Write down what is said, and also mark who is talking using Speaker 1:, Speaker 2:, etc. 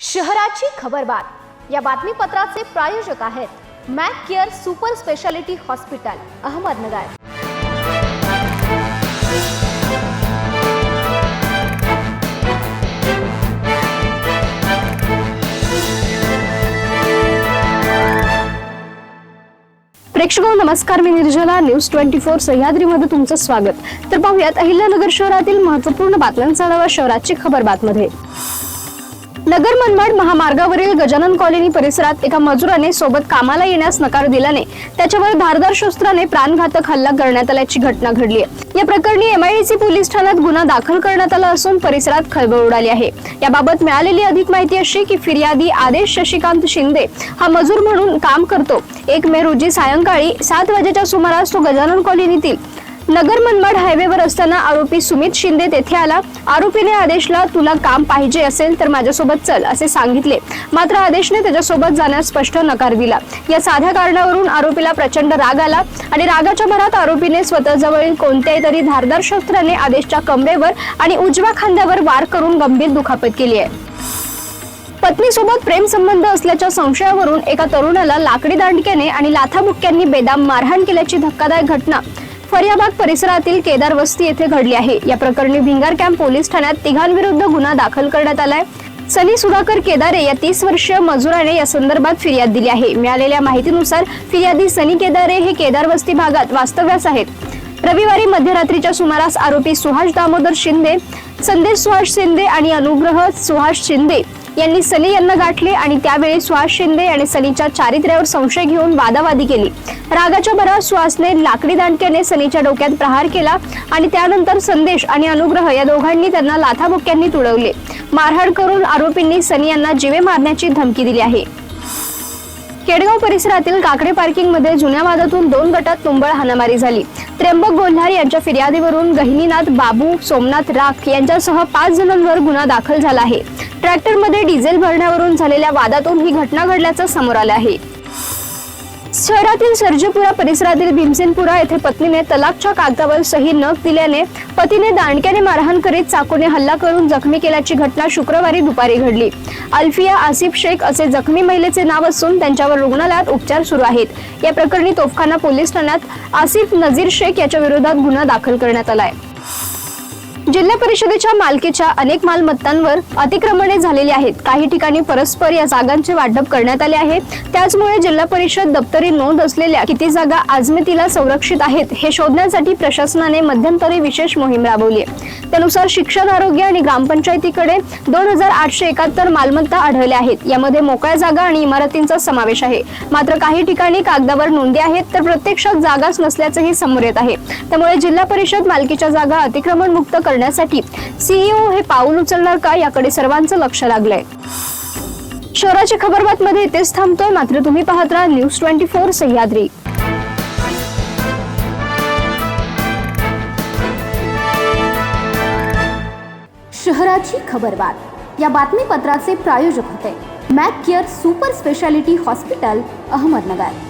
Speaker 1: शहराची खबरबात या बातमीपत्राचे प्रायोजक आहेत Mac Care super speciality hospital Ahmednagar. प्रेक्षको नमस्कार, मी निर्जला न्यूज 24 सह्याद्रीमध्ये तुमचं स्वागत। तर पाहूयात अहिल्यानगर शहरातील महत्त्वपूर्ण बातम्यांचा आढावा शहराची खबरबातमध्ये। नगर मनमाड महामार्गावरील गजानन कॉलनी परिसरात एका मजुराने सोबत कामाला येण्यास नकार दिल्याने त्याच्यावर धारदार शस्त्राने प्राणघातक हल्ला करण्यात आल्याची घटना घडली आहे। या प्रकरणी MIDC पोलीस ठाण्यात गुन्हा दाखल करण्यात आला असून परिसरात खळबळ उडाली आहे। याबाबत मिळालेली अधिक माहिती अशी की फिर्यादी आदेश शशिकांत शिंदे हा मजूर म्हणून काम करतो। 1 मे रोजी सायंकाळी 7 वाजेच्या सुमारास तो गजानन कॉलनीतील नगर मनमाड हायवेवर असताना आरोपी सुमित शिंदे तेथे आला। आरोपीने आदेशला तुला काम पाहिजे असेल तर माझ्यासोबत चल असे सांगितले, मात्र आदेशने त्याच्यासोबत जाण्यास स्पष्ट नकार दिला। या साध्या कारणावरून आरोपीला प्रचंड राग आला आणि रागाच्या भरात आरोपीने स्वतःजवळील कोणत्याही तरी धारदार शस्त्राने आदेशच्या कमरेवर आणि उजव्या खांद्यावर वार करून गंभीर दुखापत केली आहे। पत्नीसोबत प्रेम संबंध असल्याच्या संशयावरून एका तरुणाला लाकडी दांडक्याने आणि लाथाबुक्क्यांनी बेदम मारहाण केल्याची धक्कादायक घटना फरियाबाद परिसरातील केदार वस्ती येथे घडली आहे। या प्रकरणी भिंगार कॅम्प पोलीस ठाण्यात तिघांविरुद्ध गुन्हा दाखल करण्यात आलाय। सनी सुधाकर केदारे या 30 वर्षीय मजुराने या संदर्भात फिर्याद दिली आहे। मिळालेल्या माहितीनुसार फिर्यादी सनी केदारे हे केदार वस्ती भागात वास्तव्यास आहेत। रविवारी मध्यरात्रीच्या सुमारास आरोपी सुहास दामोदर शिंदे, संदेश सुहास शिंदे आणि अनुग्रह सुहास शिंदे यांनी सनी यांना गाठले आणि त्यावेळी सुहास शिंदे आणि सनीच्या चारित्र्यावर संशय घेऊन वादावादी केली। रागाच्या भरात सुहासने लाकडी दांडक्याने सनीच्या डोक्यात प्रहार केला आणि त्यानंतर संदेश आणि अनुग्रह या दोघांनी त्यांना लाथाबुक्क्यांनी तुडवले। मारहाण करून आरोपींनी सनी यांना जीवे मारण्याची धमकी दिली आहे। केडगाव परिसरातील काकडे पार्किंग मध्ये जुन्या वादातून 2 गटात तुंबळ हाणामारी झाली। त्र्यंबक गोल्हार यांच्या फिर्यादीवरून गहिनीनाथ बाबू सोमनाथ राख यांच्यासह 5 जणांवर गुन्हा दाखल झाला आहे। ट्रॅक्टर मध्ये डिझेल भरण्यावरून झालेल्या वादातून ही घटना घडल्याचं समोर आलं आहे। शहरातील सर्जेपुरा परिसरातील भीमसेनपुरा येथे पत्नीने तलाकच्या कागदावर सही न दिल्याने पतीने दांडक्याने मारहाण करीत चाकूने हल्ला करून जखमी केल्याची घटना शुक्रवारी दुपारी घडली। अल्फिया आसिफ शेख असे जखमी महिलेचे नाव असून त्यांच्यावर रुग्णालयात उपचार सुरू आहेत। या प्रकरणी तोफखाना पोलीस ठाण्यात आसिफ नजीर शेख याच्या विरोधात गुन्हा दाखल करण्यात आलाय। जिल्हा परिषदेच्या मालकीच्या अनेक मालमत्तांवर अतिक्रमणे झालेली आहेत। काही ठिकाणी परस्पर या जागांचे वाटप करण्यात आले आहे। त्याचमुळे जिल्हा परिषद दप्तरी नोंद असलेल्या किती जागा आजमितीला संरक्षित आहेत हे शोधण्यासाठी प्रशासनाने मध्यंतरी विशेष मोहीम राबवली आहे। त्यानुसार शिक्षण, आरोग्य आणि ग्रामपंचायतीकडे 2871 मालमत्ता आढळल्या आहेत। यामध्ये मोकळ्या जागा आणि इमारतींचा समावेश आहे। मात्र काही ठिकाणी कागदावर नोंदी आहेत तर प्रत्यक्षात जागाच नसल्याचेही समोर येत आहे। त्यामुळे जिल्हा परिषद मालकीच्या जागा अतिक्रमण मुक्त करण्यासाठी CEO हे पाऊल उचलणार का याकडे सर्वांचं लक्ष लागलंय। शहराची खबरबात मध्ये इथेच थांबतोय, मात्र तुम्ही पाहत राहा न्यूज 24 सह्याद्री। शहराची खबरबात या बातमीपत्राचे प्रायोजक होते Mac Care super speciality hospital Ahmednagar.